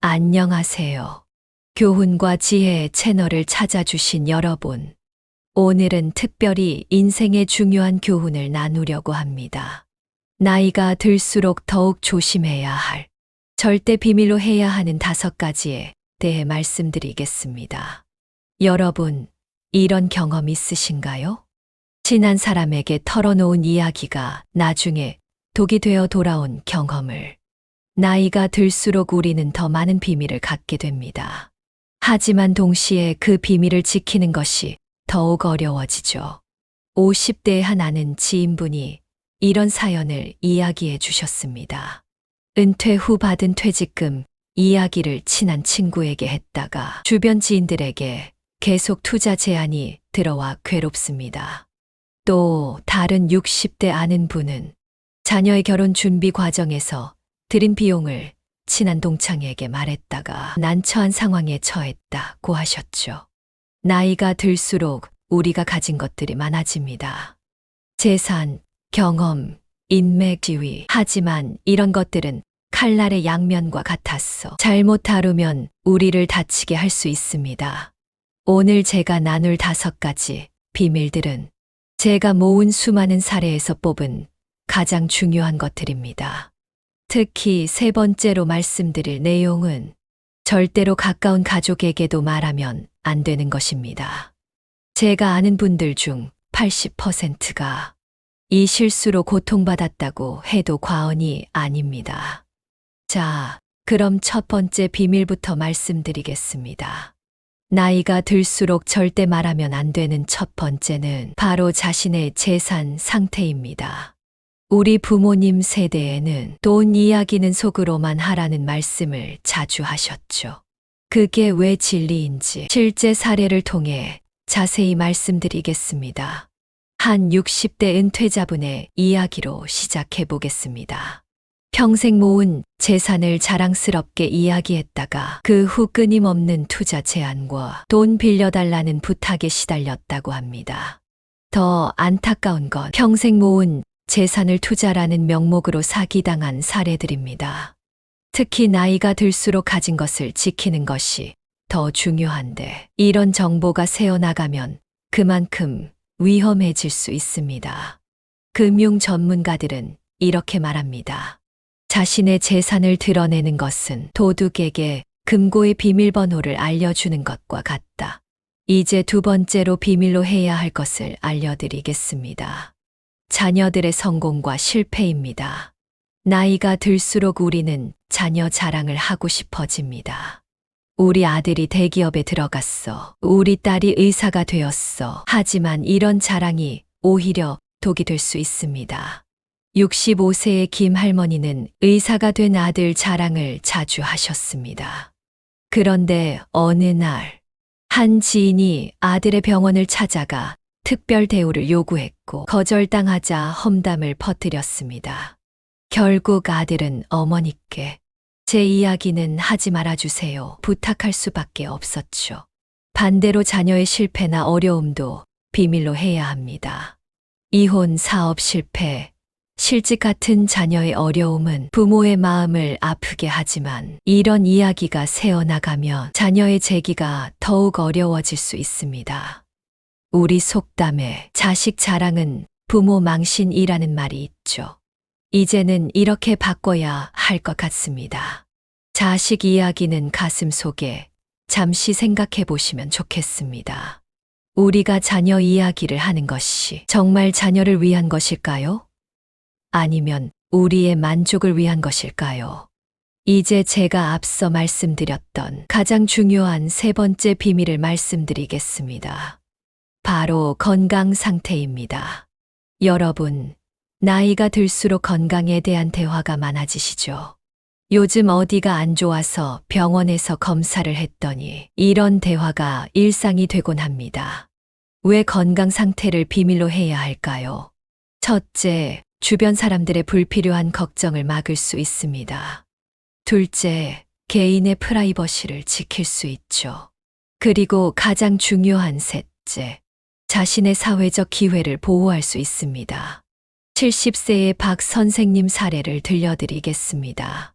안녕하세요. 교훈과 지혜의 채널을 찾아주신 여러분. 오늘은 특별히 인생의 중요한 교훈을 나누려고 합니다. 나이가 들수록 더욱 조심해야 할, 절대 비밀로 해야 하는 5가지에 대해 말씀드리겠습니다. 여러분, 이런 경험 있으신가요? 친한 사람에게 털어놓은 이야기가 나중에 독이 되어 돌아온 경험을. 나이가 들수록 우리는 더 많은 비밀을 갖게 됩니다. 하지만 동시에 그 비밀을 지키는 것이 더욱 어려워지죠. 50대의 한 아는 지인분이 이런 사연을 이야기해 주셨습니다. 은퇴 후 받은 퇴직금 이야기를 친한 친구에게 했다가 주변 지인들에게 계속 투자 제안이 들어와 괴롭습니다. 또 다른 60대 아는 분은 자녀의 결혼 준비 과정에서 들인 비용을 친한 동창에게 말했다가 난처한 상황에 처했다고 하셨죠. 나이가 들수록 우리가 가진 것들이 많아집니다. 재산, 경험, 인맥, 지위. 하지만 이런 것들은 칼날의 양면과 같았어. 잘못 다루면 우리를 다치게 할 수 있습니다. 오늘 제가 나눌 5가지 비밀들은 제가 모은 수많은 사례에서 뽑은 가장 중요한 것들입니다. 특히 3번째로 말씀드릴 내용은 절대로 가까운 가족에게도 말하면 안 되는 것입니다. 제가 아는 분들 중 80%가 이 실수로 고통받았다고 해도 과언이 아닙니다. 자, 그럼 첫 번째 비밀부터 말씀드리겠습니다. 나이가 들수록 절대 말하면 안 되는 첫 번째는 바로 자신의 재산 상태입니다. 우리 부모님 세대에는 돈 이야기는 속으로만 하라는 말씀을 자주 하셨죠. 그게 왜 진리인지 실제 사례를 통해 자세히 말씀드리겠습니다. 한 60대 은퇴자분의 이야기로 시작해 보겠습니다. 평생 모은 재산을 자랑스럽게 이야기했다가 그 후 끊임없는 투자 제안과 돈 빌려달라는 부탁에 시달렸다고 합니다. 더 안타까운 건 평생 모은 재산을 투자라는 명목으로 사기당한 사례들입니다. 특히 나이가 들수록 가진 것을 지키는 것이 더 중요한데 이런 정보가 새어나가면 그만큼 위험해질 수 있습니다. 금융 전문가들은 이렇게 말합니다. 자신의 재산을 드러내는 것은 도둑에게 금고의 비밀번호를 알려주는 것과 같다. 이제 2번째로 비밀로 해야 할 것을 알려드리겠습니다. 자녀들의 성공과 실패입니다. 나이가 들수록 우리는 자녀 자랑을 하고 싶어집니다. 우리 아들이 대기업에 들어갔어. 우리 딸이 의사가 되었어. 하지만 이런 자랑이 오히려 독이 될 수 있습니다. 65세의 김 할머니는 의사가 된 아들 자랑을 자주 하셨습니다. 그런데 어느 날, 한 지인이 아들의 병원을 찾아가 특별 대우를 요구했고 거절당하자 험담을 퍼뜨렸습니다. 결국 아들은 어머니께 제 이야기는 하지 말아주세요. 부탁할 수밖에 없었죠. 반대로 자녀의 실패나 어려움도 비밀로 해야 합니다. 이혼, 사업 실패, 실직 같은 자녀의 어려움은 부모의 마음을 아프게 하지만 이런 이야기가 새어나가면 자녀의 재기가 더욱 어려워질 수 있습니다. 우리 속담에 자식 자랑은 부모 망신이라는 말이 있죠. 이제는 이렇게 바꿔야 할 것 같습니다. 자식 이야기는 가슴 속에 잠시 생각해 보시면 좋겠습니다. 우리가 자녀 이야기를 하는 것이 정말 자녀를 위한 것일까요? 아니면 우리의 만족을 위한 것일까요? 이제 제가 앞서 말씀드렸던 가장 중요한 3번째 비밀을 말씀드리겠습니다. 바로 건강 상태입니다. 여러분, 나이가 들수록 건강에 대한 대화가 많아지시죠? 요즘 어디가 안 좋아서 병원에서 검사를 했더니 이런 대화가 일상이 되곤 합니다. 왜 건강 상태를 비밀로 해야 할까요? 첫째, 주변 사람들의 불필요한 걱정을 막을 수 있습니다. 둘째, 개인의 프라이버시를 지킬 수 있죠. 그리고 가장 중요한 셋째, 자신의 사회적 기회를 보호할 수 있습니다. 70세의 박 선생님 사례를 들려드리겠습니다.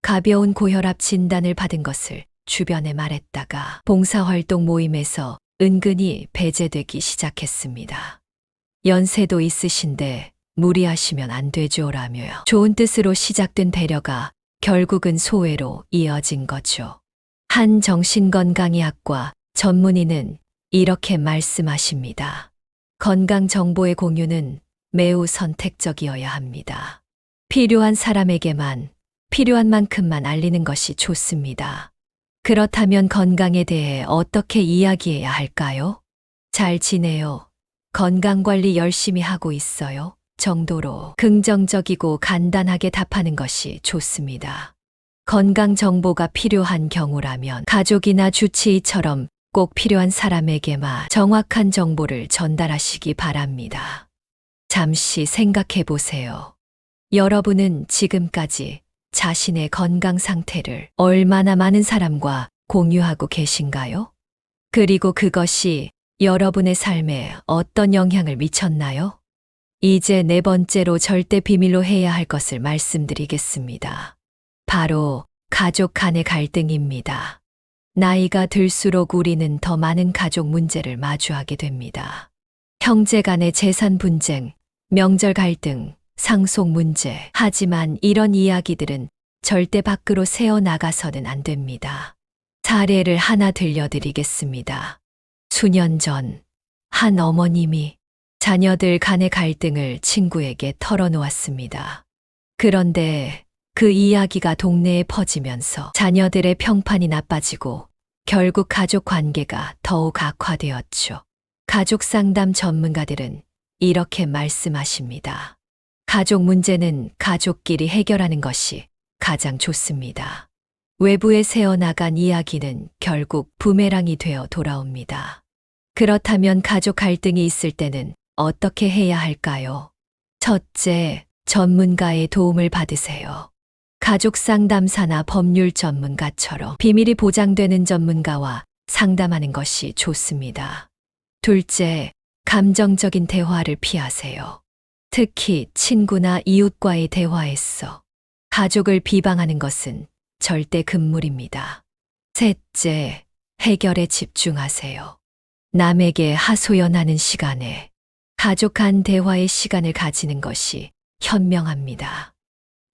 가벼운 고혈압 진단을 받은 것을 주변에 말했다가 봉사활동 모임에서 은근히 배제되기 시작했습니다. 연세도 있으신데 무리하시면 안 되죠라며요. 좋은 뜻으로 시작된 배려가 결국은 소외로 이어진 거죠. 한 정신건강의학과 전문의는 이렇게 말씀하십니다. 건강정보의 공유는 매우 선택적이어야 합니다. 필요한 사람에게만 필요한 만큼만 알리는 것이 좋습니다. 그렇다면 건강에 대해 어떻게 이야기해야 할까요? 잘 지내요. 건강관리 열심히 하고 있어요. 정도로 긍정적이고 간단하게 답하는 것이 좋습니다. 건강 정보가 필요한 경우라면 가족이나 주치의처럼 꼭 필요한 사람에게만 정확한 정보를 전달하시기 바랍니다. 잠시 생각해 보세요. 여러분은 지금까지 자신의 건강 상태를 얼마나 많은 사람과 공유하고 계신가요? 그리고 그것이 여러분의 삶에 어떤 영향을 미쳤나요? 이제 네 번째로 절대 비밀로 해야 할 것을 말씀드리겠습니다. 바로 가족 간의 갈등입니다. 나이가 들수록 우리는 더 많은 가족 문제를 마주하게 됩니다. 형제 간의 재산 분쟁, 명절 갈등, 상속 문제. 하지만 이런 이야기들은 절대 밖으로 새어나가서는 안 됩니다. 사례를 하나 들려드리겠습니다. 수년 전, 한 어머님이 자녀들 간의 갈등을 친구에게 털어놓았습니다. 그런데 그 이야기가 동네에 퍼지면서 자녀들의 평판이 나빠지고 결국 가족 관계가 더욱 악화되었죠. 가족 상담 전문가들은 이렇게 말씀하십니다. 가족 문제는 가족끼리 해결하는 것이 가장 좋습니다. 외부에 새어나간 이야기는 결국 부메랑이 되어 돌아옵니다. 그렇다면 가족 갈등이 있을 때는 어떻게 해야 할까요? 첫째, 전문가의 도움을 받으세요. 가족 상담사나 법률 전문가처럼 비밀이 보장되는 전문가와 상담하는 것이 좋습니다. 둘째, 감정적인 대화를 피하세요. 특히 친구나 이웃과의 대화에서 가족을 비방하는 것은 절대 금물입니다. 셋째, 해결에 집중하세요. 남에게 하소연하는 시간에 가족 간 대화의 시간을 가지는 것이 현명합니다.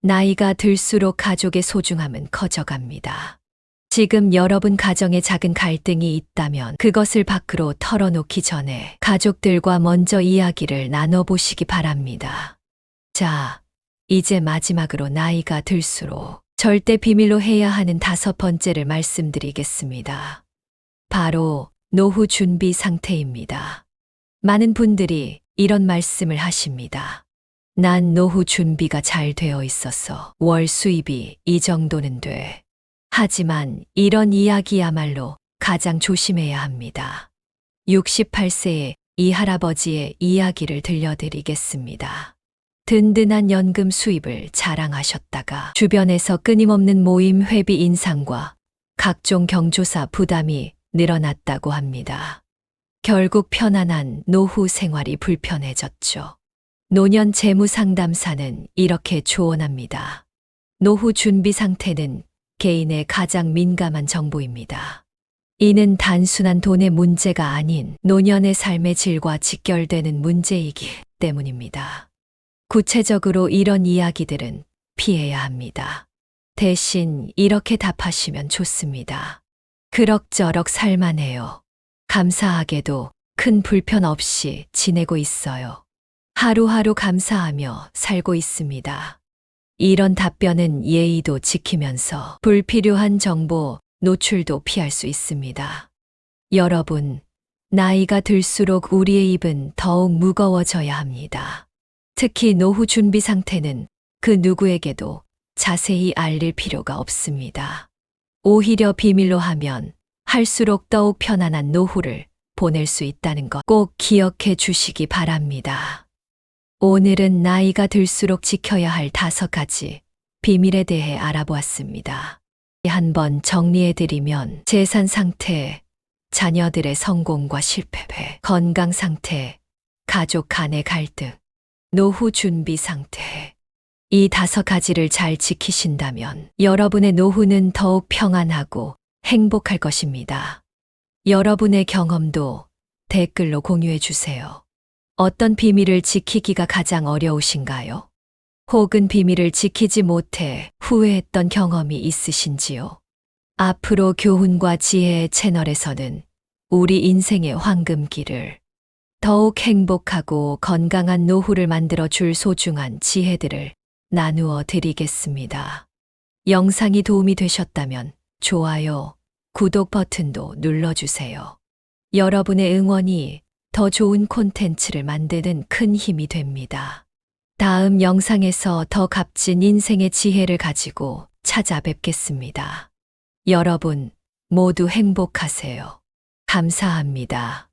나이가 들수록 가족의 소중함은 커져갑니다. 지금 여러분 가정에 작은 갈등이 있다면 그것을 밖으로 털어놓기 전에 가족들과 먼저 이야기를 나눠보시기 바랍니다. 자, 이제 마지막으로 나이가 들수록 절대 비밀로 해야 하는 5번째를 말씀드리겠습니다. 바로 노후 준비 상태입니다. 많은 분들이 이런 말씀을 하십니다. 난 노후 준비가 잘 되어 있어서 월 수입이 이 정도는 돼. 하지만 이런 이야기야말로 가장 조심해야 합니다. 68세의 이 할아버지의 이야기를 들려드리겠습니다. 든든한 연금 수입을 자랑하셨다가 주변에서 끊임없는 모임 회비 인상과 각종 경조사 부담이 늘어났다고 합니다. 결국 편안한 노후 생활이 불편해졌죠. 노년 재무 상담사는 이렇게 조언합니다. 노후 준비 상태는 개인의 가장 민감한 정보입니다. 이는 단순한 돈의 문제가 아닌 노년의 삶의 질과 직결되는 문제이기 때문입니다. 구체적으로 이런 이야기들은 피해야 합니다. 대신 이렇게 답하시면 좋습니다. 그럭저럭 살만해요. 감사하게도 큰 불편 없이 지내고 있어요. 하루하루 감사하며 살고 있습니다. 이런 답변은 예의도 지키면서 불필요한 정보 노출도 피할 수 있습니다. 여러분, 나이가 들수록 우리의 입은 더욱 무거워져야 합니다. 특히 노후 준비 상태는 그 누구에게도 자세히 알릴 필요가 없습니다. 오히려 비밀로 하면 할수록 더욱 편안한 노후를 보낼 수 있다는 것 꼭 기억해 주시기 바랍니다. 오늘은 나이가 들수록 지켜야 할 5가지 비밀에 대해 알아보았습니다. 한번 정리해드리면 재산 상태, 자녀들의 성공과 실패, 건강 상태, 가족 간의 갈등, 노후 준비 상태. 이 5가지를 잘 지키신다면 여러분의 노후는 더욱 평안하고 행복할 것입니다. 여러분의 경험도 댓글로 공유해 주세요. 어떤 비밀을 지키기가 가장 어려우신가요? 혹은 비밀을 지키지 못해 후회했던 경험이 있으신지요? 앞으로 교훈과 지혜의 채널에서는 우리 인생의 황금기를 더욱 행복하고 건강한 노후를 만들어 줄 소중한 지혜들을 나누어 드리겠습니다. 영상이 도움이 되셨다면 좋아요, 구독 버튼도 눌러주세요. 여러분의 응원이 더 좋은 콘텐츠를 만드는 큰 힘이 됩니다. 다음 영상에서 더 값진 인생의 지혜를 가지고 찾아뵙겠습니다. 여러분 모두 행복하세요. 감사합니다.